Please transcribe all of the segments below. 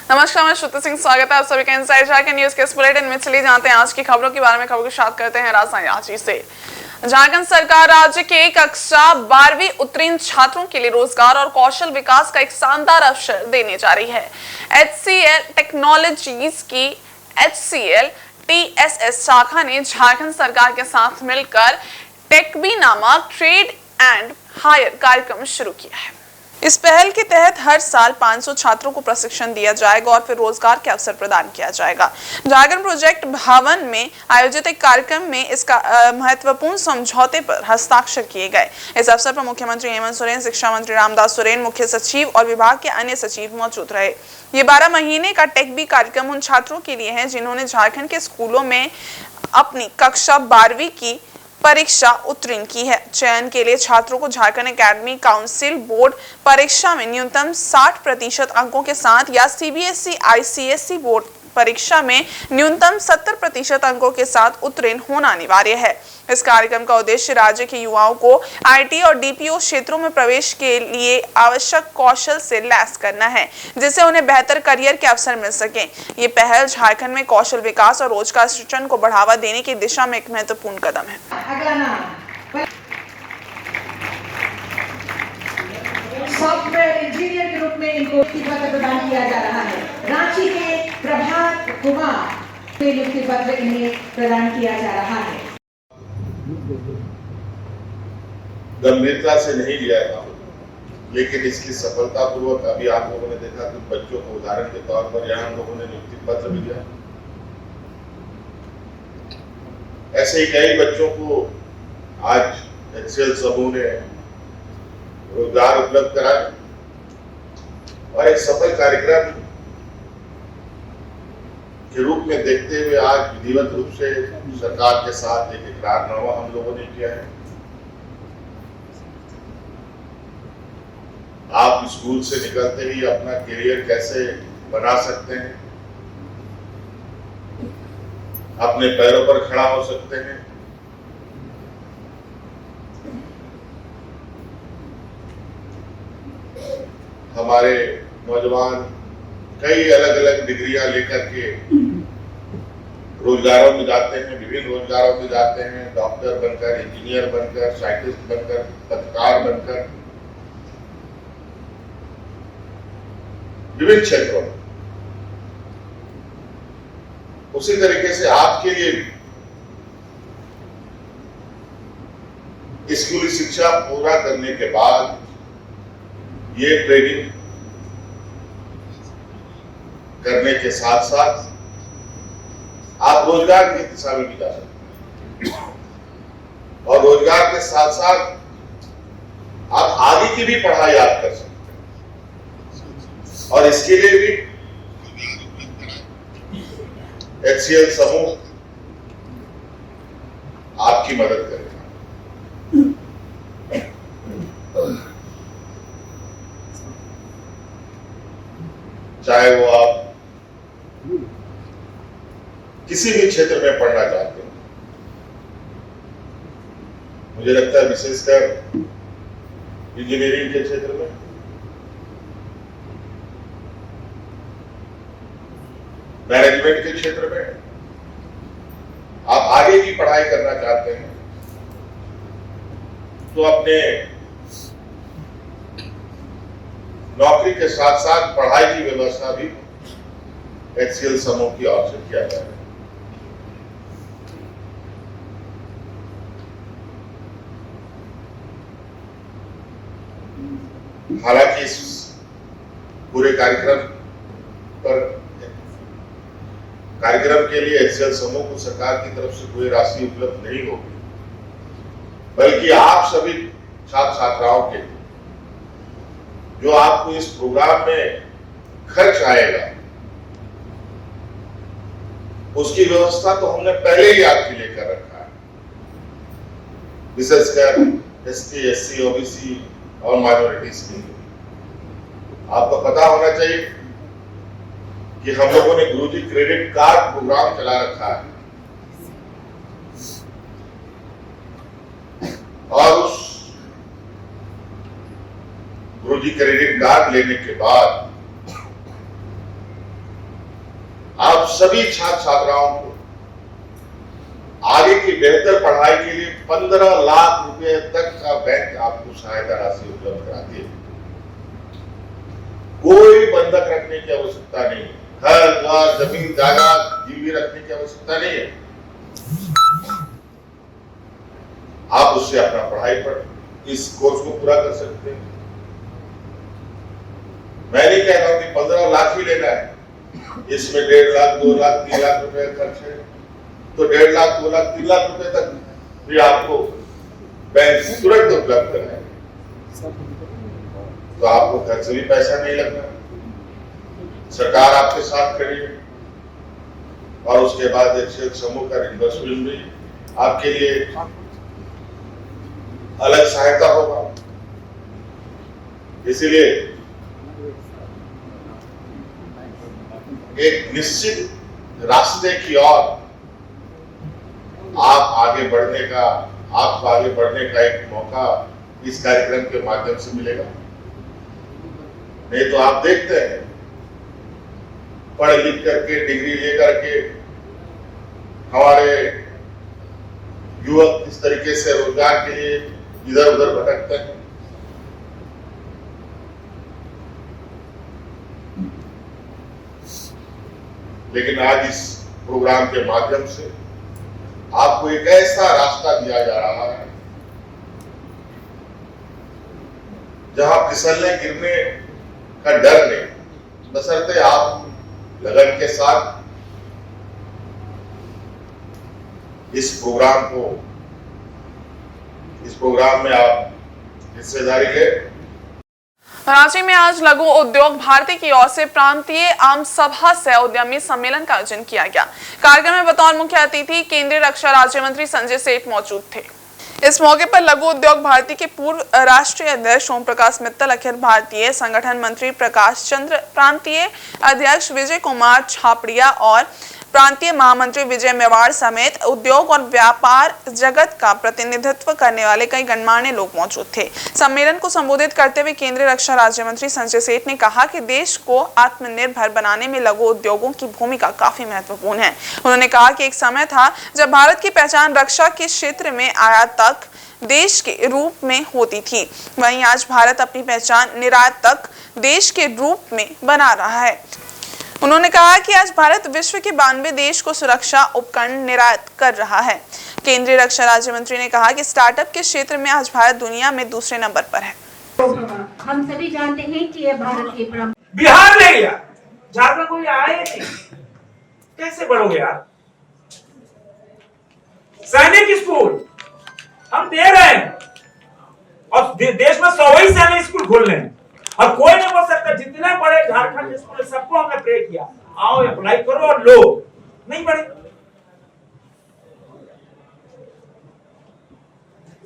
नमस्कार, मैं श्रुति सिंह, स्वागत है आप सभी का इनसाइड झारखंड न्यूज के इस बुलेटिन में। चलिए जानते हैं आज की खबरों के बारे में। खबरों की शुरुआत करते हैं राजधानी रांची से। झारखंड सरकार राज्य के कक्षा 12वीं उत्तीर्ण छात्रों के लिए रोजगार और कौशल विकास का एक शानदार अवसर देने जा रही है। HCL टेक्नोलॉजीज की HCL TSS शाखा ने झारखंड सरकार के साथ मिलकर टेकबी नामक ट्रेड एंड हायर कार्यक्रम शुरू किया है। इस पहल के तहत हर साल 500 छात्रों को प्रशिक्षण दिया जाएगा और फिर रोजगार के अवसर प्रदान किया जाएगा। झारखंड प्रोजेक्ट भवन में आयोजित एक कार्यक्रम में इसका महत्वपूर्ण समझौते पर हस्ताक्षर किए गए। इस अवसर पर मुख्यमंत्री हेमंत सोरेन, शिक्षा मंत्री रामदास सोरेन, मुख्य सचिव और विभाग के अन्य सचिव मौजूद रहे। ये 12 महीने का टेकबी कार्यक्रम उन छात्रों के लिए है जिन्होंने झारखंड के स्कूलों में अपनी कक्षा 12वीं की परीक्षा उत्तीर्ण की है। चयन के लिए छात्रों को झारखंड एकेडमिक काउंसिल बोर्ड परीक्षा में न्यूनतम 60% अंकों के साथ या CBSE ICSE बोर्ड परीक्षा में न्यूनतम 70% अंकों के साथ उत्तीर्ण होना अनिवार्य है। इस कार्यक्रम का उद्देश्य राज्य के युवाओं को IT और DPO क्षेत्रों में प्रवेश के लिए आवश्यक कौशल से लैस करना है, जिससे उन्हें बेहतर करियर के अवसर मिल सके। ये पहल झारखंड में कौशल विकास और रोजगार सृजन को बढ़ावा देने की दिशा में एक महत्वपूर्ण कदम है। अगला नाम सॉफ्टवेयर इंजीनियर के रूप में इनको नियुक्ति पत्र प्रदान किया जा रहा है। रांची के प्रभात कुमार को नियुक्ति पत्र इन्हें प्रदान किया जा रहा है। गंभीरता से नहीं लिया था, लेकिन इसकी सफलतापूर्वक अभी आप लोगों ने देखा कि बच्चों को उदाहरण के तौर पर यहाँ हम लोगों ने नियुक्ति पत्र भी दिया। ऐसे ही कई बच्चों को आज HCL समूह ने रोजगार उपलब्ध कराया और एक सफल कार्यक्रम के रूप में देखते हुए आज विधिवत रूप से सरकार के साथ एक इकरारनामा हम लोगों ने किया है। आप स्कूल से निकलते ही अपना करियर कैसे बना सकते हैं, अपने पैरों पर खड़ा हो सकते हैं, हमारे नौजवान कई अलग अलग डिग्रियां लेकर के रोजगारों में जाते हैं, विभिन्न रोजगारों में जाते हैं, डॉक्टर बनकर, इंजीनियर बनकर, साइंटिस्ट बनकर, पत्रकार बनकर, विभिन्न क्षेत्रों में। उसी तरीके से आपके लिए स्कूली शिक्षा पूरा करने के बाद ये ट्रेनिंग करने के साथ साथ आप रोजगार की दिशा में भी जा सकते हैं और रोजगार के साथ साथ आप आगे की भी पढ़ाई आप कर सकते हैं और इसके लिए भी HCL समूह आपकी मदद करेगा। चाहे वो आप किसी भी क्षेत्र में पढ़ना चाहते हैं, मुझे लगता है विशेषकर इंजीनियरिंग के क्षेत्र में, मैनेजमेंट के क्षेत्र में आप आगे की पढ़ाई करना चाहते हैं, तो अपने नौकरी के साथ साथ पढ़ाई की व्यवस्था भी HCL समूह की ओर से किया जा रहा है। हालांकि इस पूरे कार्यक्रम के लिए HCL समूह को सरकार की तरफ से कोई राशि उपलब्ध नहीं होगी, बल्कि आप सभी छात्र छात्राओं के जो आपको इस प्रोग्राम में खर्च आएगा उसकी व्यवस्था तो हमने पहले ही आपके लिए कर रखा है। विशेषकर ST, SC, OBC और माइनॉरिटीज के लिए आपको पता होना चाहिए कि हम लोगों ने गुरुजी क्रेडिट कार्ड प्रोग्राम चला रखा है और उस गुरुजी क्रेडिट कार्ड लेने के बाद सभी छात्र छात्राओं को आगे की बेहतर पढ़ाई के लिए 15 लाख रुपए तक का बैंक आपको सहायता राशि उपलब्ध कराती है। कोई बंधक रखने की आवश्यकता नहीं है, घर द्वार जमीन जायदाद गिरवी रखने की आवश्यकता नहीं है। आप उससे अपना पढ़ाई पर इस कोर्स को पूरा कर सकते हैं। मैं नहीं कह रहा हूं कि 15 लाख ही लेना है, इसमें 1.5 लाख 2 लाख 3 लाख रुपए खर्च है तो 1.5 लाख 2 लाख 3 लाख रुपए तक भी आपको बैंक तुरंत उपलब्ध कराएगा। तो आपको घर से भी पैसा नहीं लगना, सरकार आपके साथ खड़ी है और उसके बाद एक्सेल समूह का रिइंबर्समेंट भी आपके लिए अलग सहायता होगा। इसीलिए एक निश्चित रास्ते की ओर आपको आगे बढ़ने का एक मौका इस कार्यक्रम के माध्यम से मिलेगा। नहीं तो आप देखते हैं पढ़ लिख करके डिग्री लेकर के हमारे युवक इस तरीके से रोजगार के लिए इधर उधर भटकते हैं। लेकिन आज इस प्रोग्राम के माध्यम से आपको एक ऐसा रास्ता दिया जा रहा है जहां फिसलने गिरने का डर नहीं, बशर्ते आप लगन के साथ इस प्रोग्राम में आप हिस्सेदारी लें। रांची में आज लघु उद्योग भारती की ओर से प्रांतीय आम सभा सह उद्यमी सम्मेलन का आयोजन किया गया। कार्यक्रम में बतौर मुख्य अतिथि केंद्रीय रक्षा राज्य मंत्री संजय सेठ मौजूद थे। इस मौके पर लघु उद्योग भारती के पूर्व राष्ट्रीय अध्यक्ष ओम प्रकाश मित्तल, अखिल भारतीय संगठन मंत्री प्रकाश चंद्र, प्रांतीय अध्यक्ष विजय कुमार छापड़िया और प्रांतीय महामंत्री विजय मेवाड़ समेत उद्योग और व्यापार जगत का प्रतिनिधित्व करने वाले कई गणमान्य लोग मौजूद थे। सम्मेलन को संबोधित करते हुए केंद्रीय रक्षा राज्य मंत्री संजय सेठ ने कहा कि देश को आत्मनिर्भर बनाने में लघु उद्योगों की भूमिका काफी महत्वपूर्ण है। उन्होंने कहा कि एक समय था जब भारत की पहचान रक्षा के क्षेत्र में आयात तक देश के रूप में होती थी, वहीं आज भारत अपनी पहचान निर्यात तक देश के रूप में बना रहा है। उन्होंने कहा कि आज भारत विश्व के 92 देश को सुरक्षा उपकरण निर्यात कर रहा है। केंद्रीय रक्षा राज्य मंत्री ने कहा कि स्टार्टअप के क्षेत्र में आज भारत दुनिया में दूसरे नंबर पर है। हम सभी जानते हैं कि यह भारत की बिहार ले गया, झारखंड कोई आए नहीं, कैसे बढ़ोगे यार? सैनिक स्कूल हम दे रहे हैं और देश में 100 ही सैनिक स्कूल खोल रहे हैं और कोई नहीं बोल सकता। जितने बड़े झारखंड स्कूल सबको हमने प्रे किया, आओ अप्लाई करो और लो, नहीं पढ़े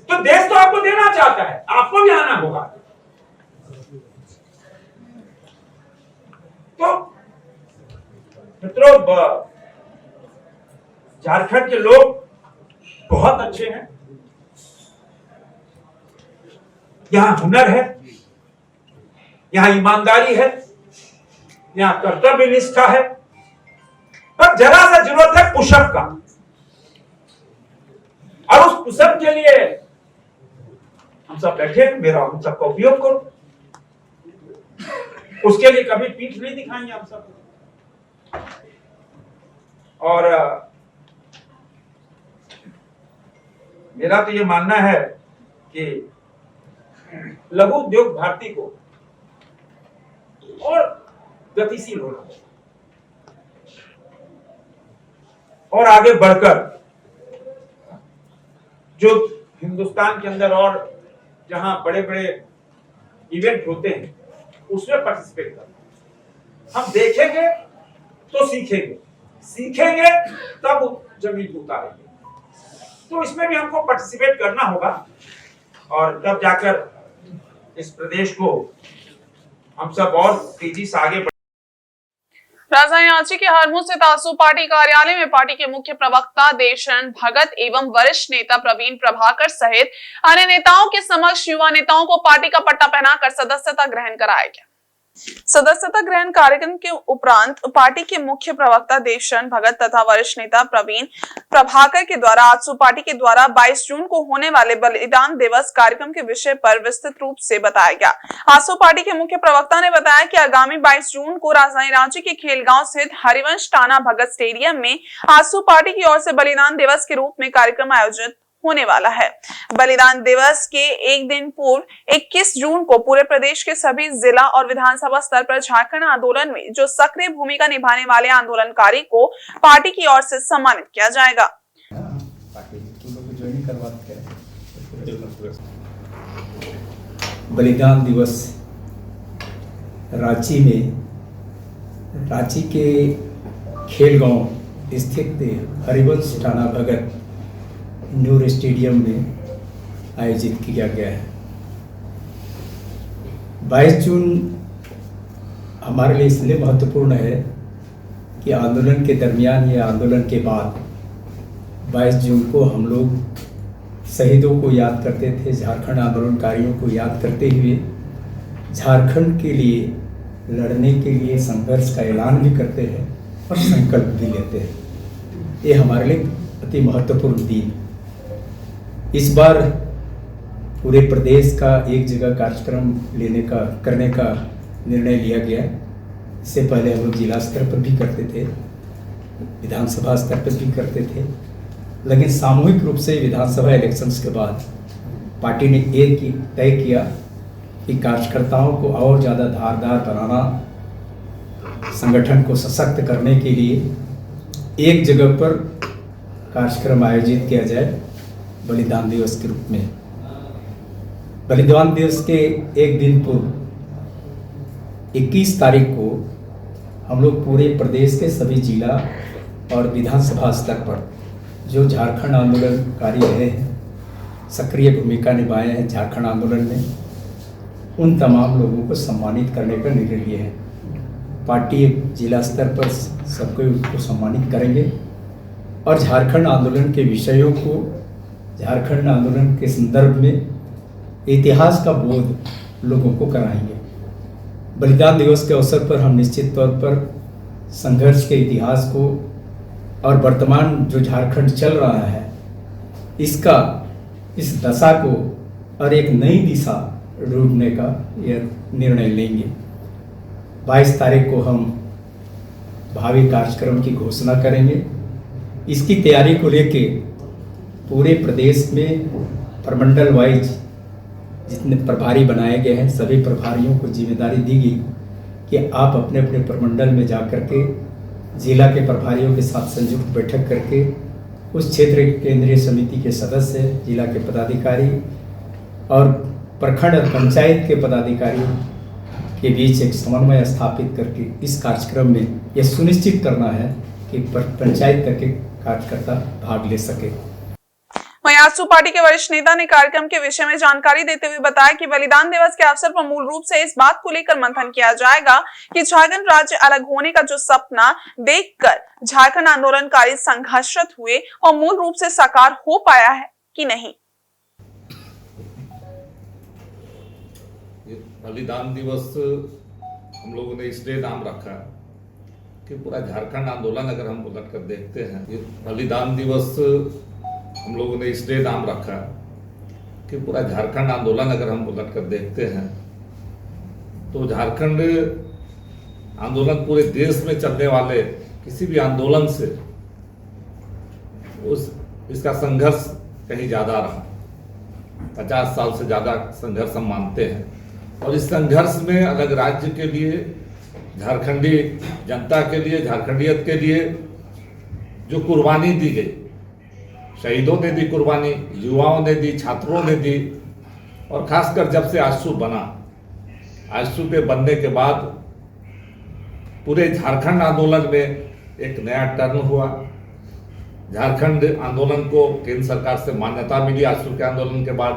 तो देश तो आपको देना चाहता है, आपको भी आना होगा। तो मित्रों, झारखंड के लोग बहुत अच्छे हैं, यहां हुनर है, यहां ईमानदारी है, यहां कर्तव्य निष्ठा है, पर जरा सा जरूरत है पुशअप का। और उस पुशअप के लिए हम सब बैठे, मेरा हम सबका उपयोग करो। उसके लिए कभी पीठ नहीं दिखाएंगे हम सब। और मेरा तो ये मानना है कि लघु उद्योग भारती को और गतिशील होना और आगे बढ़कर जो हिंदुस्तान के अंदर और जहां बड़े बड़े इवेंट होते हैं उसमें पार्टिसिपेट करना। हम देखेंगे तो सीखेंगे, सीखेंगे तब जमीन उतारेंगे। तो इसमें भी हमको पार्टिसिपेट करना होगा और तब जाकर इस प्रदेश को हम सब और तेजी से आगे। राजधानी रांची के हरमू स्थित आसू पार्टी कार्यालय में पार्टी के मुख्य प्रवक्ता देवशरण भगत एवं वरिष्ठ नेता प्रवीण प्रभाकर सहित अन्य नेताओं के समक्ष युवा नेताओं को पार्टी का पट्टा पहनाकर सदस्यता ग्रहण कराया गया। सदस्यता ग्रहण कार्यक्रम के उपरांत पार्टी के मुख्य प्रवक्ता देवशरण भगत तथा वरिष्ठ नेता प्रवीण प्रभाकर के द्वारा आजसू पार्टी के द्वारा 22 जून को होने वाले बलिदान दिवस कार्यक्रम के विषय पर विस्तृत रूप से बताया गया। आजसू पार्टी के मुख्य प्रवक्ता ने बताया कि आगामी 22 जून को राजधानी रांची के खेलगांव स्थित हरिवंश टाना भगत स्टेडियम में आजसू पार्टी की ओर से बलिदान दिवस के रूप में कार्यक्रम आयोजित होने वाला है। बलिदान दिवस के एक दिन पूर्व 21 जून को पूरे प्रदेश के सभी जिला और विधानसभा स्तर पर झारखंड आंदोलन में जो सक्रिय भूमिका निभाने वाले आंदोलनकारी को पार्टी की ओर से सम्मानित किया जाएगा। बलिदान दिवस रांची के खेलगांव स्थित हरिवंश टाना भगत इंडोर स्टेडियम में आयोजित किया गया है। 22 जून हमारे लिए इसलिए महत्वपूर्ण है कि आंदोलन के दरमियान या आंदोलन के बाद 22 जून को हम लोग शहीदों को याद करते थे, झारखंड आंदोलनकारियों को याद करते हुए झारखंड के लिए लड़ने के लिए संघर्ष का ऐलान भी करते हैं और संकल्प भी लेते हैं। ये हमारे लिए अति महत्वपूर्ण दिन। इस बार पूरे प्रदेश का एक जगह कार्यक्रम करने का निर्णय लिया गया। इससे पहले हम लोग जिला स्तर पर भी करते थे, विधानसभा स्तर पर भी करते थे, लेकिन सामूहिक रूप से विधानसभा इलेक्शंस के बाद पार्टी ने तय किया कि कार्यकर्ताओं को और ज़्यादा धारदार बनाना, संगठन को सशक्त करने के लिए एक जगह पर कार्यक्रम आयोजित किया जाए बलिदान दिवस के रूप में। बलिदान दिवस के एक दिन पूर्व 21 तारीख को हम लोग पूरे प्रदेश के सभी जिला और विधानसभा स्तर पर जो झारखंड आंदोलनकारी रहे हैं, सक्रिय भूमिका निभाए हैं झारखंड आंदोलन में, उन तमाम लोगों को सम्मानित करने का निर्णय लिए हैं। पार्टी जिला स्तर पर सबको उसको सम्मानित करेंगे और झारखंड आंदोलन के विषयों को, झारखंड आंदोलन के संदर्भ में इतिहास का बोध लोगों को कराएंगे। बलिदान दिवस के अवसर पर हम निश्चित तौर पर संघर्ष के इतिहास को और वर्तमान जो झारखंड चल रहा है इस दशा को और एक नई दिशा ढूंढने का यह निर्णय लेंगे। 22 तारीख को हम भावी कार्यक्रम की घोषणा करेंगे। इसकी तैयारी को लेके पूरे प्रदेश में प्रमंडल वाइज जितने प्रभारी बनाए गए हैं, सभी प्रभारियों को जिम्मेदारी दी गई कि आप अपने अपने प्रमंडल में जा कर के जिला के प्रभारियों के साथ संयुक्त बैठक करके उस क्षेत्र के केंद्रीय समिति के सदस्य, जिला के पदाधिकारी और प्रखंड और पंचायत के पदाधिकारियों के बीच एक समन्वय स्थापित करके इस कार्यक्रम में यह सुनिश्चित करना है कि पंचायत तक के कार्यकर्ता भाग ले सके। वहीं आजसू पार्टी के वरिष्ठ नेता ने कार्यक्रम के विषय में जानकारी देते हुए बताया कि बलिदान दिवस के अवसर पर मूल रूप से इस बात को लेकर मंथन किया जाएगा कि झारखंड राज्य अलग होने का जो सपना देखकर झारखंड आंदोलनकारी संघर्षरत हुए और मूल रूप से साकार हो पाया है कि नहीं। बलिदान दिवस हम लोगों ने इसलिए नाम रखा कि पूरा झारखंड आंदोलन अगर हम उलट कर देखते हैं, ये बलिदान दिवस हम लोगों ने इसलिए नाम रखा कि पूरा झारखंड आंदोलन अगर हम उलट कर देखते हैं तो झारखंड आंदोलन पूरे देश में चलने वाले किसी भी आंदोलन से इसका संघर्ष कहीं ज़्यादा रहा। 50 साल से ज़्यादा संघर्ष हम मानते हैं और इस संघर्ष में अलग राज्य के लिए, झारखंडी जनता के लिए, झारखंडियत के लिए जो कुर्बानी दी गई, शहीदों ने दी कुर्बानी, युवाओं ने दी, छात्रों ने दी और खासकर जब से आजसू बना, आजसू के बनने के बाद पूरे झारखंड आंदोलन में एक नया टर्न हुआ। झारखंड आंदोलन को केंद्र सरकार से मान्यता मिली आजसू के आंदोलन के बाद।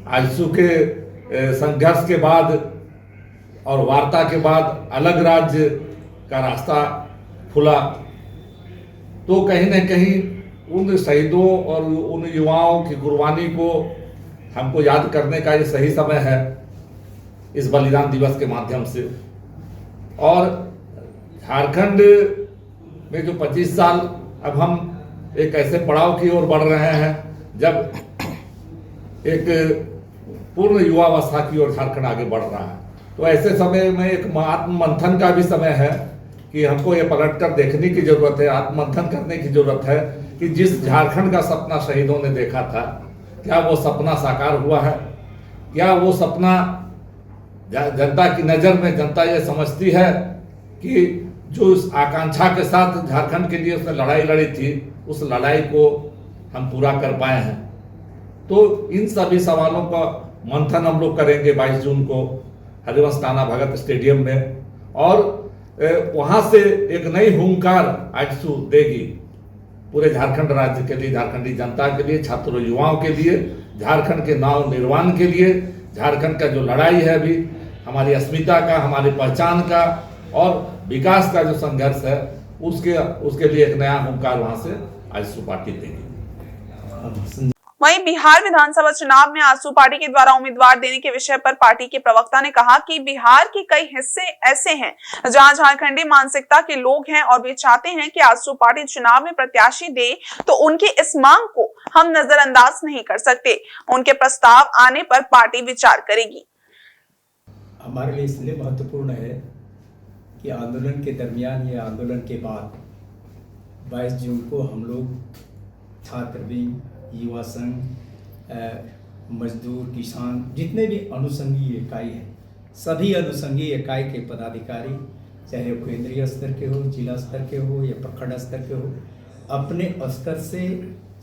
आजसू के संघर्ष के बाद और वार्ता के बाद अलग राज्य का रास्ता खुला। तो कहीं न कहीं उन शहीदों और उन युवाओं की कुर्बानी को हमको याद करने का ये सही समय है इस बलिदान दिवस के माध्यम से। और झारखंड में जो 25 साल अब हम एक ऐसे पड़ाव की ओर बढ़ रहे हैं जब एक पूर्ण युवावस्था की ओर झारखंड आगे बढ़ रहा है। तो ऐसे समय में एक आत्म मंथन का भी समय है कि हमको ये पलट कर देखने की जरूरत है, आत्म मंथन करने की जरूरत है कि जिस झारखंड का सपना शहीदों ने देखा था, क्या वो सपना साकार हुआ है? क्या वो सपना जनता की नजर में जनता ये समझती है कि जो उस आकांक्षा के साथ झारखंड के लिए उसने लड़ाई लड़ी थी, उस लड़ाई को हम पूरा कर पाए हैं? तो इन सभी सवालों का मंथन हम लोग करेंगे 22 जून को हरिवंश नाना भगत स्टेडियम में, और वहां से एक नई हुंकार आजसू देगी पूरे झारखंड राज्य के लिए, झारखंडी जनता के लिए, छात्रों युवाओं के लिए, झारखंड के नव निर्माण के लिए। झारखंड का जो लड़ाई है अभी हमारी अस्मिता का, हमारी पहचान का और विकास का जो संघर्ष है, उसके लिए एक नया हुंकार वहां से आजसू पार्टी देगी। वहीं बिहार विधानसभा चुनाव में आजसू पार्टी के द्वारा उम्मीदवार देने के विषय पर पार्टी के प्रवक्ता ने कहा कि बिहार के कई हिस्से ऐसे हैं जहां झारखंडी मानसिकता के लोग हैं और वे चाहते हैं कि आजसू पार्टी चुनाव में प्रत्याशी दे, तो उनकी इस मांग को हम नजरअंदाज नहीं कर सकते। उनके प्रस्ताव आने पर पार्टी विचार करेगी। हमारे लिए इसलिए महत्वपूर्ण है कि आंदोलन के दरमियान या आंदोलन के बाद 22 जून को हम लोग छात्र विंग, युवा संघ, मजदूर, किसान, जितने भी अनुषंगीय इकाई हैं, सभी अनुषंगीय इकाई के पदाधिकारी, चाहे वो केंद्रीय स्तर के हो, जिला स्तर के हो या प्रखंड स्तर के हो, अपने स्तर से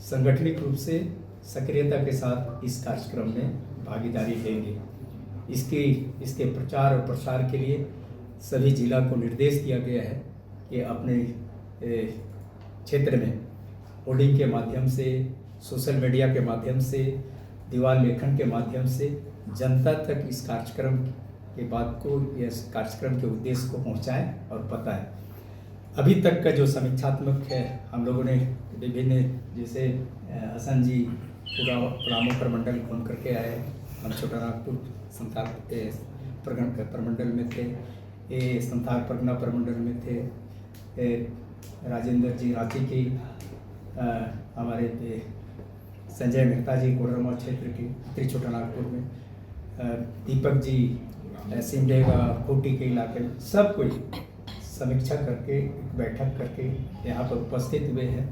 संगठनिक रूप से सक्रियता के साथ इस कार्यक्रम में भागीदारी लेंगे। इसके प्रचार और प्रसार के लिए सभी जिला को निर्देश दिया गया है कि अपने क्षेत्र में होर्डिंग के माध्यम से, सोशल मीडिया के माध्यम से, दीवार लेखन के माध्यम से जनता तक इस कार्यक्रम के बात को, इस कार्यक्रम के उद्देश्य को पहुंचाएं और बताएं। अभी तक का जो समीक्षात्मक है, हम लोगों ने विभिन्न, जैसे हसन जी पूरा पलामू प्रमंडल घूम करके आए, हम छोटा नागपुर संथाल प्रमंडल में थे, ये संथाल परगना प्रमंडल में थे, राजेंद्र जी रांची की, हमारे संजय मेहता जी कोडरमा क्षेत्र के उत्तरी छोटा नागपुर में, दीपक जी सिमडेगा खूंटी के इलाके में, सब कोई समीक्षा करके बैठक करके यहाँ पर उपस्थित हुए हैं।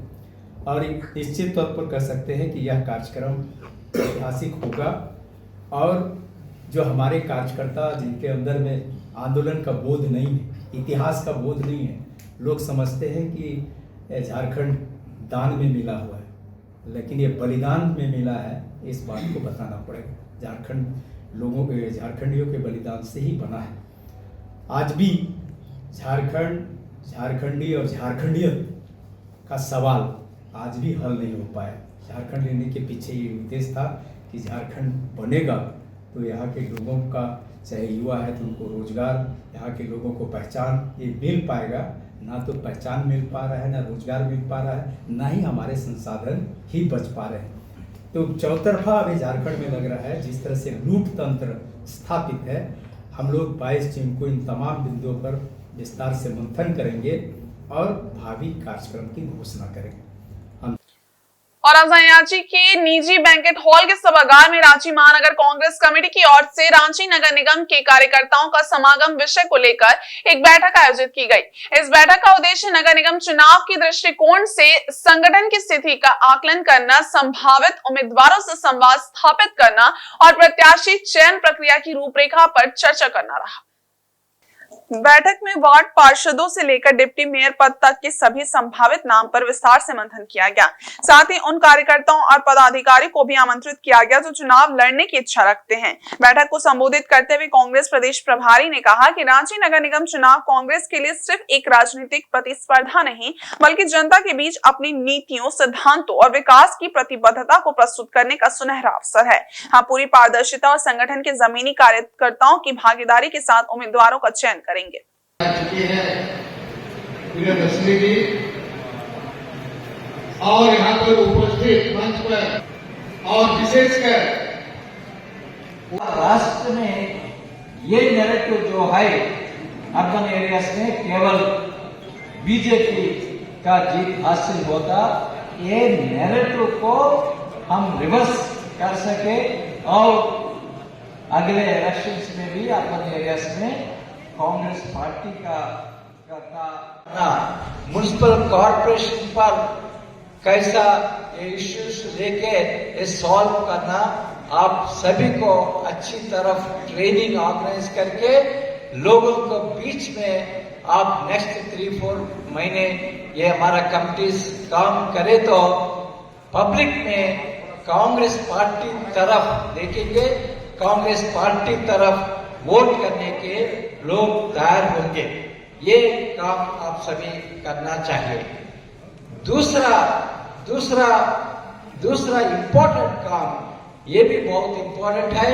और एक निश्चित तौर पर कह सकते हैं कि यह कार्यक्रम ऐतिहासिक होगा और जो हमारे कार्यकर्ता जिनके अंदर में आंदोलन का बोध नहीं है, इतिहास का बोध नहीं है, लोग समझते हैं कि झारखंड दान में मिला हुआ है, लेकिन ये बलिदान में मिला है, इस बात को बताना पड़ेगा। झारखंड लोगों के, झारखंडियों के बलिदान से ही बना है। आज भी झारखंड, झारखंडी और झारखंडियत का सवाल आज भी हल नहीं हो पाया। झारखंड लेने के पीछे ये उद्देश्य था कि झारखंड बनेगा तो यहाँ के लोगों का, चाहे युवा है तो उनको रोजगार, यहाँ के लोगों को पहचान ये मिल पाएगा। ना तो पहचान मिल पा रहा है, ना रोजगार मिल पा रहा है, ना ही हमारे संसाधन ही बच पा रहे हैं। तो चौतरफा अभी झारखंड में लग रहा है, जिस तरह से लूट तंत्र स्थापित है। हम लोग 22 जून को इन तमाम बिंदुओं पर विस्तार से मंथन करेंगे और भावी कार्यक्रम की घोषणा करेंगे। और रांची के निजी बैंकेट हॉल के सभागार में रांची महानगर कांग्रेस कमेटी की ओर से रांची नगर निगम के कार्यकर्ताओं का समागम विषय को लेकर एक बैठक आयोजित की गई। इस बैठक का उद्देश्य नगर निगम चुनाव की दृष्टिकोण से संगठन की स्थिति का आकलन करना, संभावित उम्मीदवारों से संवाद स्थापित करना और प्रत्याशी चयन प्रक्रिया की रूपरेखा पर चर्चा करना रहा। बैठक में वार्ड पार्षदों से लेकर डिप्टी मेयर पद तक के सभी संभावित नाम पर विस्तार से मंथन किया गया। साथ ही उन कार्यकर्ताओं और पदाधिकारी को भी आमंत्रित किया गया जो चुनाव लड़ने की इच्छा रखते हैं। बैठक को संबोधित करते हुए कांग्रेस प्रदेश प्रभारी ने कहा कि रांची नगर निगम चुनाव कांग्रेस के लिए सिर्फ एक राजनीतिक प्रतिस्पर्धा नहीं, बल्कि जनता के बीच अपनी नीतियों, सिद्धांतों और विकास की प्रतिबद्धता को प्रस्तुत करने का सुनहरा अवसर है। हम पूरी पारदर्शिता और संगठन के जमीनी कार्यकर्ताओं की भागीदारी के साथ उम्मीदवारों का चयन करेंगे। और यहाँ पर उपस्थित मंच पर और विशेषकर राष्ट्र में ये नैरेटिव जो है अर्बन एरियाज में केवल बीजेपी का जीत हासिल होता, ये नैरेटिव को हम रिवर्स कर सके और अगले इलेक्शंस में भी अर्बन एरियाज में कांग्रेस पार्टी का म्युनिसिपल कॉर्पोरेशन पर कैसा इश्यूज लेके सॉल्व करना, आप सभी को अच्छी तरफ ट्रेनिंग ऑर्गेनाइज करके लोगों को बीच में आप नेक्स्ट 3-4 महीने ये हमारा कमिटीज काम करे तो पब्लिक में कांग्रेस पार्टी तरफ देखेंगे, कांग्रेस पार्टी तरफ वोट करने के लोग तैयार होंगे। ये काम आप सभी करना चाहिए। दूसरा इम्पोर्टेंट काम, ये भी बहुत इम्पोर्टेंट है,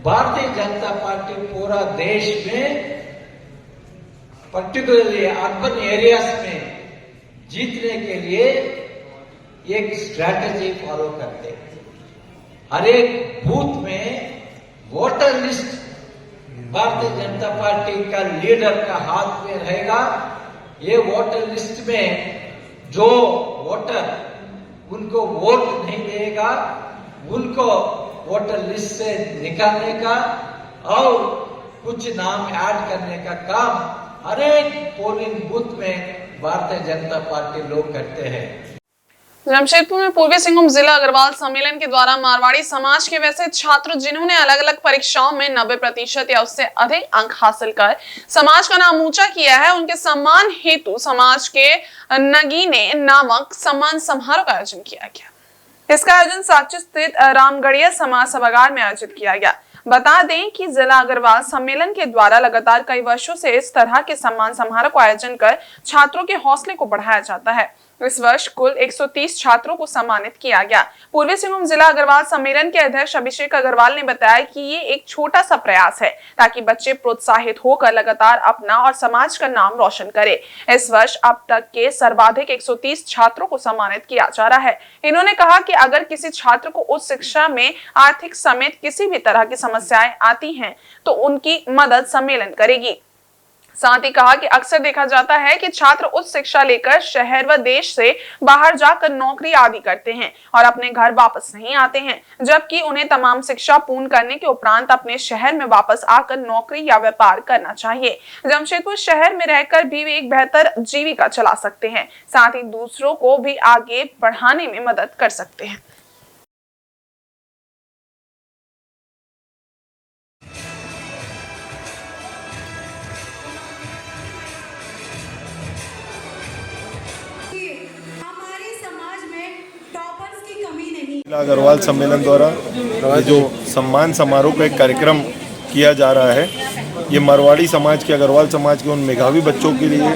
भारतीय जनता पार्टी पूरा देश में पर्टिकुलरली अर्बन एरियाज में जीतने के लिए एक स्ट्रैटेजी फॉलो करते हैं। हर एक बूथ में voter list Bharatiya Janata party का लीडर का हाथ में रहेगा। ये वोटर लिस्ट में जो वोटर उनको वोट नहीं देगा, उनको वोटर लिस्ट से निकालने का और कुछ नाम ऐड करने का काम हर एक पोलिंग बूथ में भारतीय जनता पार्टी लोग करते हैं। जमशेदपुर में पूर्वी सिंहभूम जिला अग्रवाल सम्मेलन के द्वारा मारवाड़ी समाज के वैसे छात्र जिन्होंने अलग अलग परीक्षाओं में 90% या उससे अधिक अंक हासिल कर समाज का नाम ऊंचा किया है, उनके सम्मान हेतु समाज के नगीने नामक सम्मान समारोह का आयोजन किया गया। इसका आयोजन साक्षी स्थित रामगढ़िया समाज सभागार में आयोजित किया गया। बता दें कि जिला अग्रवाल सम्मेलन के द्वारा लगातार कई वर्षों से इस तरह के सम्मान समारोह का आयोजन कर छात्रों के हौसले को बढ़ाया जाता है। इस वर्ष कुल 130 छात्रों को सम्मानित किया गया। पूर्वी सिंहभूम जिला अग्रवाल सम्मेलन के अध्यक्ष अभिषेक अग्रवाल ने बताया कि ये एक छोटा सा प्रयास है ताकि बच्चे प्रोत्साहित होकर लगातार अपना और समाज का नाम रोशन करें। इस वर्ष अब तक के सर्वाधिक 130 छात्रों को सम्मानित किया जा रहा है। इन्होंने कहा कि अगर किसी छात्र को उच्च शिक्षा में आर्थिक समेत किसी भी तरह की समस्याएं आती हैं तो उनकी मदद सम्मेलन करेगी। साथ ही कहा कि अक्सर देखा जाता है कि छात्र उच्च शिक्षा लेकर शहर व देश से बाहर जाकर नौकरी आदि करते हैं और अपने घर वापस नहीं आते हैं, जबकि उन्हें तमाम शिक्षा पूर्ण करने के उपरांत अपने शहर में वापस आकर नौकरी या व्यापार करना चाहिए। जमशेदपुर शहर में रहकर भी वे एक बेहतर जीविका चला सकते हैं, साथ ही दूसरों को भी आगे बढ़ाने में मदद कर सकते हैं। जिला अग्रवाल सम्मेलन द्वारा जो सम्मान समारोह का एक कार्यक्रम किया जा रहा है, ये मारवाड़ी समाज के, अग्रवाल समाज के उन मेधावी बच्चों के लिए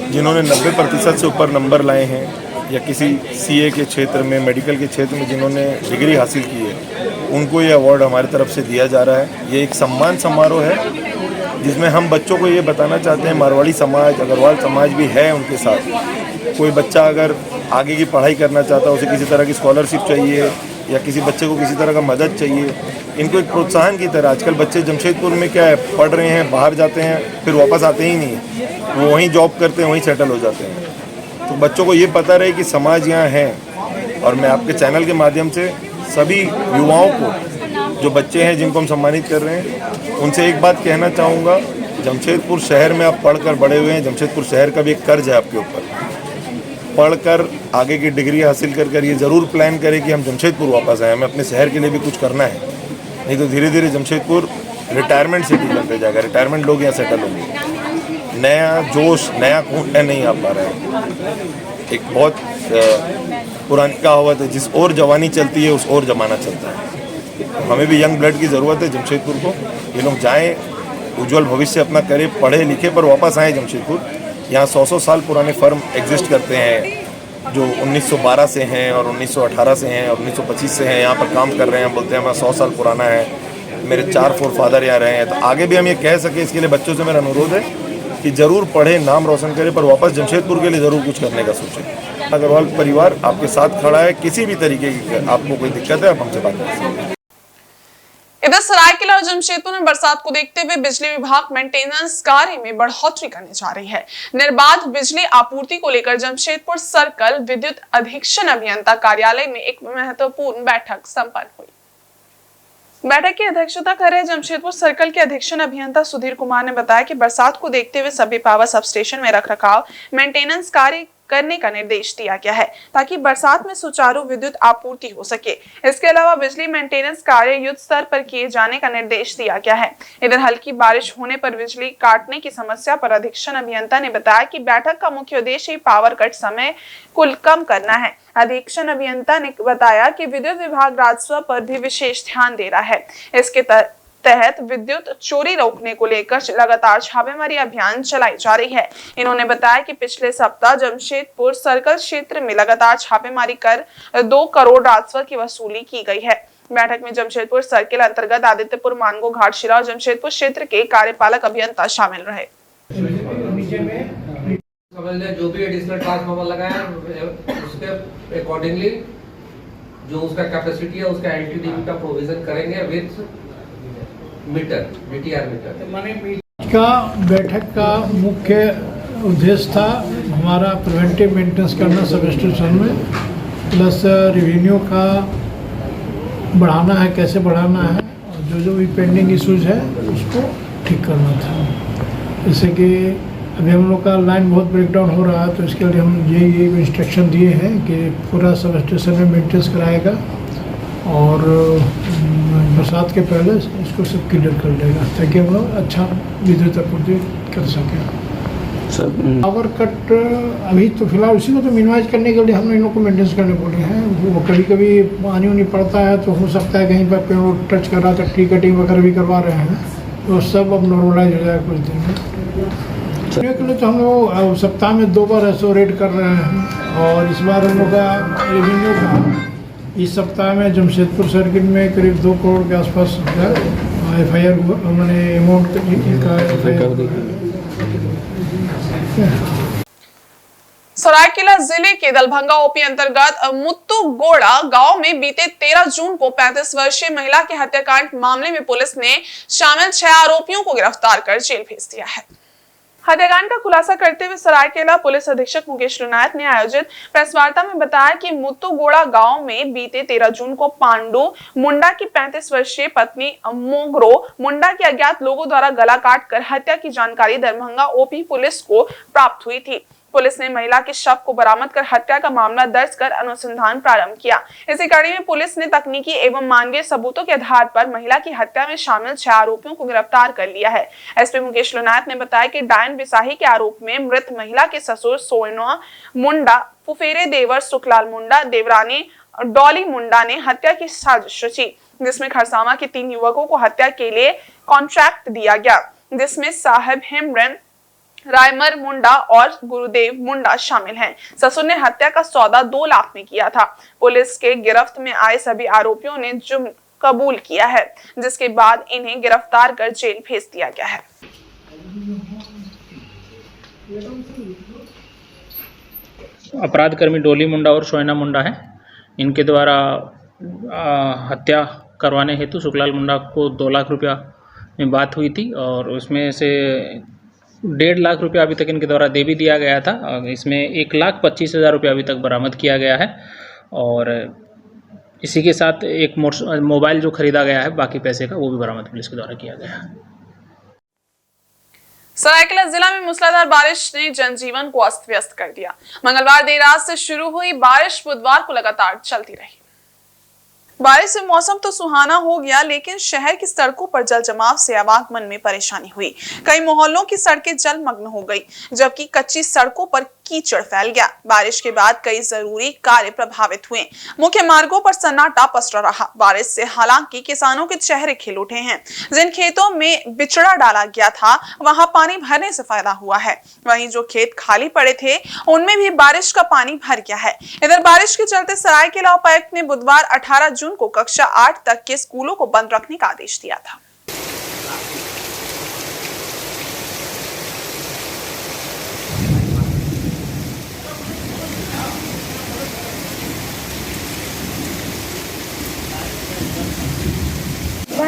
जिन्होंने 90% से ऊपर नंबर लाए हैं या किसी सीए के क्षेत्र में, मेडिकल के क्षेत्र में जिन्होंने डिग्री हासिल की है, उनको ये अवार्ड हमारी तरफ से दिया जा रहा है। ये एक सम्मान समारोह है जिसमें हम बच्चों को ये बताना चाहते हैं मारवाड़ी समाज, अग्रवाल समाज भी है उनके साथ। कोई बच्चा अगर आगे की पढ़ाई करना चाहता है, उसे किसी तरह की स्कॉलरशिप चाहिए या किसी बच्चे को किसी तरह का मदद चाहिए, इनको एक प्रोत्साहन की तरह। आजकल बच्चे जमशेदपुर में क्या है, पढ़ रहे हैं, बाहर जाते हैं, फिर वापस आते ही नहीं है, वो वहीं जॉब करते हैं, वहीं सेटल हो जाते हैं। तो बच्चों को ये पता रहे कि समाज यहाँ है। और मैं आपके चैनल के माध्यम से सभी युवाओं को, जो बच्चे हैं जिनको हम सम्मानित कर रहे हैं, उनसे एक बात कहना चाहूँगा, जमशेदपुर शहर में आप पढ़कर बड़े हुए हैं, जमशेदपुर शहर का भी एक कर्ज है आपके ऊपर। पढ़कर आगे की डिग्री हासिल कर ये ज़रूर प्लान करें कि हम जमशेदपुर वापस आए, हमें अपने शहर के लिए भी कुछ करना है, नहीं तो धीरे धीरे जमशेदपुर रिटायरमेंट सिटी बनते जाएगा, रिटायरमेंट लोग यहाँ सेटल होंगे, नया जोश, नया खून नहीं आ पा रहा है। एक बहुत पुरानी कहावत है, जिस ओर जवानी चलती है उस ओर जमाना चलता है। हमें भी यंग ब्लड की ज़रूरत है जमशेदपुर को। ये लोग जाएँ, उज्जवल भविष्य अपना करें, पढ़े लिखे पर वापस आएँ जमशेदपुर। यहाँ 100 साल पुराने फर्म एग्जिस्ट करते हैं जो 1912 से हैं और 1918 से हैं और 1925 से हैं, यहाँ पर काम कर रहे हैं। बोलते हैं हमारा 100 साल पुराना है, मेरे 4 फोरफादर यहाँ रहे हैं। तो आगे भी हम ये कह सकें, इसके लिए बच्चों से मेरा अनुरोध है कि ज़रूर पढ़ें, नाम रोशन करें, पर वापस जमशेदपुर के लिए ज़रूर कुछ करने का सोचें। अग्रवाल परिवार आपके साथ खड़ा है, किसी भी तरीके की आपको कोई दिक्कत है आप हमसे बात कर सकते हैं। इधर सरायकेला और जमशेदपुर में बरसात को देखते हुए बिजली विभाग मेंटेनेंस कार्य में बढ़ोतरी करने जा रही है। निर्बाध बिजली आपूर्ति को लेकर जमशेदपुर सर्कल विद्युत अधीक्षण अभियंता कार्यालय में एक महत्वपूर्ण बैठक संपन्न हुई। बैठक की अध्यक्षता कर रहे जमशेदपुर सर्कल के अधीक्षण अभियंता सुधीर कुमार ने बताया कि बरसात को देखते हुए सभी पावर सबस्टेशन में रखरखाव मेंटेनेंस कार्य करने का निर्देश दिया गया है ताकि बरसात में सुचारू विद्युत आपूर्ति हो सके। इसके अलावा बिजली मेंटेनेंस कार्य युद्ध स्तर पर किए जाने का निर्देश दिया गया है। इधर हल्की बारिश होने पर बिजली काटने की समस्या पर अधीक्षण अभियंता ने बताया कि बैठक का मुख्य उद्देश्य पावर कट समय को कम करना है। अधीक्षण अभियंता ने बताया कि विद्युत विभाग राजस्व पर भी विशेष ध्यान दे रहा है। इसके तहत विद्युत चोरी रोकने को लेकर लगातार छापेमारी अभियान चलाई जा रही है। इन्होंने बताया कि पिछले सप्ताह जमशेदपुर सर्कल क्षेत्र में लगातार छापेमारी कर 2 करोड़ राजस्व की वसूली की गई है। बैठक में जमशेदपुर सर्कल अंतर्गत आदित्यपुर, मानगो, घाटशिला और जमशेदपुर क्षेत्र के कार्यपालक अभियंता शामिल रहे। जो भी एडिशनल ट्रांसफार्मर लगाया उसके अकॉर्डिंगली जो उसका कैपेसिटी है उसका एलटीडीबी का प्रोविजन करेंगे विद मीटर, डीटीआर मीटर। का बैठक का मुख्य उद्देश्य था हमारा प्रिवेंटिव मेंटेनेंस करना सब स्टेशन में, प्लस रेवेन्यू का बढ़ाना है, कैसे बढ़ाना है, और जो भी पेंडिंग इश्यूज है उसको ठीक करना था। जैसे कि अभी हम लोग का लाइन बहुत ब्रेकडाउन हो रहा है, तो इसके लिए हम ये इंस्ट्रक्शन दिए हैं कि पूरा सब स्टेशन में मेंटेनेंस कराएगा और बरसात के पहले इसको सब क्लियर कर देगा ताकि हम लोग अच्छा विद्युत आपूर्ति कर सकें। पावर कट अभी तो फिलहाल उसी को तो मिनिमाइज करने के लिए हम इन लोग को मेंटेनेंस करने बोले हैं। वो कभी कभी पानी उनी पड़ता है तो हो सकता है कहीं पर पेड़ टच कर रहा था, ट्री कटिंग वगैरह भी करवा रहे हैं, तो सब अब नॉर्मलाइज हो जाएगा कुछ दिन में। के लिए तो हम लोग सप्ताह में 2 बार एसओ रेड कर रहे हैं और इस बार हम लोग का रेवेन्यू का इस सप्ताह में जमशेदपुर सर्किट में करीब 2 करोड़ के आसपास FIR मैंने अमाउंट का सरायकेला जिले के दलभंगा ओपी अंतर्गत मुत्तुगोड़ा गांव में बीते 13 जून को 35 वर्षीय महिला के हत्याकांड मामले में पुलिस ने शामिल 6 आरोपियों को गिरफ्तार कर जेल भेज दिया है। हत्याकांड का खुलासा करते हुए सरायकेला पुलिस अधीक्षक मुकेश लुनायत ने आयोजित प्रेस वार्ता में बताया कि मुत्तुगोड़ा गांव में बीते 13 जून को पांडु मुंडा की 35 वर्षीय पत्नी मोगरो मुंडा के अज्ञात लोगों द्वारा गला काटकर हत्या की जानकारी दरभंगा ओपी पुलिस को प्राप्त हुई थी। पुलिस ने महिला के शव को बरामद कर हत्या का मामला दर्ज कर अनुसंधान प्रारंभ किया। इसी कड़ी में पुलिस ने तकनीकी एवं मानवीय सबूतों के आधार पर महिला की हत्या में शामिल 6 आरोपियों को गिरफ्तार कर लिया है। एसपी मुकेश लुनायत ने बताया कि डायन बिसाही के आरोप में मृत महिला के ससुर सोयना मुंडा, फुफेरे देवर सुखलाल मुंडा, देवरानी डॉली मुंडा ने हत्या की साजिश रची, जिसमें खरसावा के 3 युवकों को हत्या के लिए कॉन्ट्रैक्ट दिया गया, जिसमें साहेब हेमरन, रायमर मुंडा और गुरुदेव मुंडा शामिल हैं। ससुर ने हत्या का सौदा 2 लाख में किया था। पुलिस के गिरफ्त में आए सभी आरोपियों ने जुर्म कबूल किया है, जिसके बाद इन्हें गिरफ्तार कर जेल भेज दिया गया है। अपराधकर्मी डोली मुंडा और सोयना मुंडा है। इनके द्वारा हत्या करवाने हेतु सुखलाल मुंडा को 2 लाख रुपया में बात हुई थी और उसमें से 1.5 लाख रुपया अभी तक इनके द्वारा दे भी दिया गया था। इसमें 1,25,000 रुपया अभी तक बरामद किया गया है और इसी के साथ एक मोबाइल जो खरीदा गया है बाकी पैसे का वो भी बरामद पुलिस के द्वारा किया गया है। सरायकेला जिला में मूसलाधार बारिश ने जनजीवन को अस्त व्यस्त कर दिया। मंगलवार देर रात से शुरू हुई बारिश बुधवार को लगातार चलती रही। बारिश से मौसम तो सुहाना हो गया, लेकिन शहर की सड़कों पर जल जमाव से आवागमन में परेशानी हुई। कई मोहल्लों की सड़कें जलमग्न हो गई, जबकि कच्ची सड़कों पर कीचड़ फैल गया। बारिश के बाद कई जरूरी कार्य प्रभावित हुए। मुख्य मार्गों पर सन्नाटा पसरा रहा। बारिश से हालांकि किसानों के चेहरे खिल उठे हैं। जिन खेतों में बिचड़ा डाला गया था वहां पानी भरने से फायदा हुआ है, वहीं जो खेत खाली पड़े थे उनमें भी बारिश का पानी भर गया है। इधर बारिश के चलते सरायकेला उपायुक्त ने बुधवार 18 जून को कक्षा 8 तक के स्कूलों को बंद रखने का आदेश दिया था।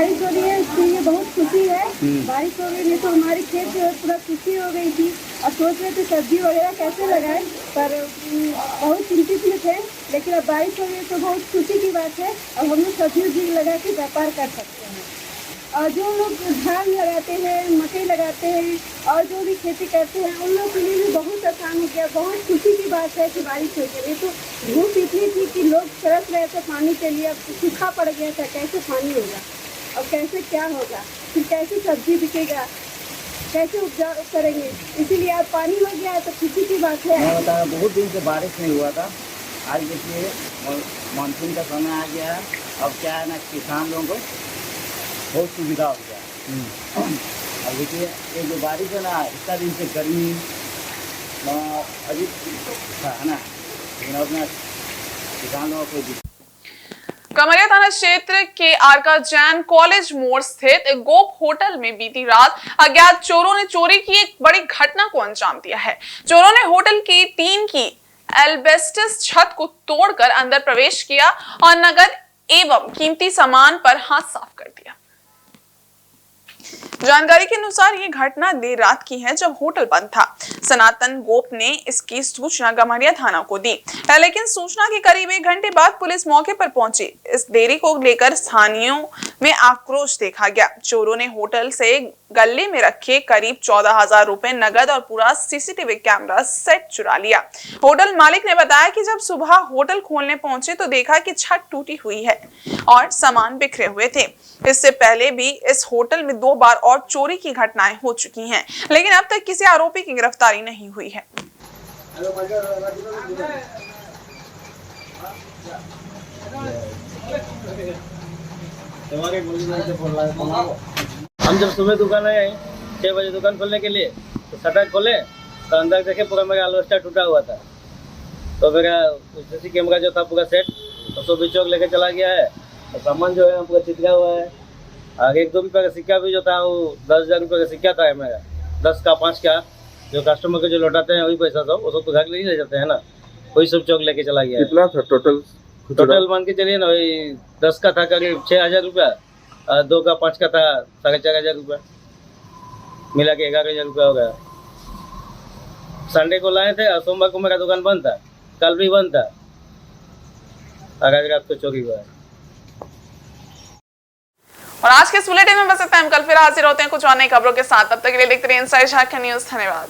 बारिश हो रही है, इसके लिए बहुत खुशी है। बारिश हो गई नहीं तो हमारी खेत जो है पूरा सूखी हो गई थी और सोच रहे थे सब्जी वगैरह कैसे लगाएं, पर बहुत चिंतित में थे। लेकिन अब बारिश हो गई तो बहुत खुशी की बात है। अब हम लोग सब्जी उब्जी लगा के व्यापार कर सकते हैं। और जो लोग धान लगाते हैं, मकई लगाते हैं और जो भी खेती करते हैं, उन लोगों के लिए भी बहुत आसान हो गया। बहुत खुशी की बात है कि बारिश हो गई। तो धूप इतनी थी कि लोग तरस रहे थे पानी के लिए, अब सूखा पड़ गया था। कैसे पानी होगा और कैसे क्या होगा, फिर कैसे सब्जी बिकेगा, कैसे उपजाऊ करेंगे। इसीलिए अब पानी हो गया है तो खुशी की बात है। मैं बता रहा हूँ, बहुत दिन से बारिश नहीं हुआ था। आज देखिए मानसून का समय आ गया है। अब क्या है ना, किसान लोगों को बहुत सुविधा हो गया। अब देखिए ये जो बारिश है ना, इतना दिन से गर्मी अजीब था है ना, लेकिन अब ना किसान लोगों को कमरिया थाना क्षेत्र के आरका जैन कॉलेज मोड़ स्थित गोप होटल में बीती रात अज्ञात चोरों ने चोरी की एक बड़ी घटना को अंजाम दिया है। चोरों ने होटल की टीन की एल्बेस्टस छत को तोड़कर अंदर प्रवेश किया और नगद एवं कीमती सामान पर हाथ साफ कर दिया। जानकारी के अनुसार ये घटना देर रात की है, जब होटल बंद था। सनातन गोप ने इसकी सूचना गम्हरिया थाना को दी, लेकिन सूचना के करीब 1 घंटे बाद पुलिस मौके पर पहुंची। इस देरी को लेकर स्थानीयों में आक्रोश देखा गया। चोरों ने होटल से गले में रखे करीब 14,000 रुपए नगद और पूरा सीसीटीवी कैमरा सेट चुरा लिया। होटल मालिक ने बताया कि जब सुबह होटल खोलने पहुंचे तो देखा कि छत टूटी हुई है और सामान बिखरे हुए थे। इससे पहले भी इस होटल में 2 बार और चोरी की घटनाएं हो चुकी हैं, लेकिन अब तक किसी आरोपी की गिरफ्तारी नहीं हुई है। हम जब सुबह दुकान आए 6 बजे दुकान खोलने के लिए, तो शटर खोले तो अंदर देखे पूरा मेरा एल्बेस्टर टूटा हुआ था। तो मेरा सीसी कैमरा जो था पूरा सेट तो 120 चौक लेके चला गया है। तो सामान जो है पूरा चिपका हुआ है। और 1-2 रुपये का सिक्का भी जो था वो 10,000 रुपये का सिक्का था मेरा, 10 का 5 का, जो कस्टमर को जो लौटाते हैं वही पैसा सब, वो सब तो घर ले ही ले जाते हैं ना, वही सब चौक लेके चला गया। कितना था टोटल मान के चलिए ना, वही 10 का था करीब 6,000 रुपया, 2 का 5 का था 4,500 रुपया, मिला के 11,000 रुपया हो गया। संडे को लाए थे और सोमवार को मेरा दुकान बंद था, कल भी बंद था, और आज रात को चोरी हुआ है। और आज के इस बुलेटिन में बस इतना। हम कल फिर हाजिर होते हैं कुछ और नई खबरों के साथ। तब तक के लिए देखते रहिए इनसाइड झारखंड न्यूज़। धन्यवाद।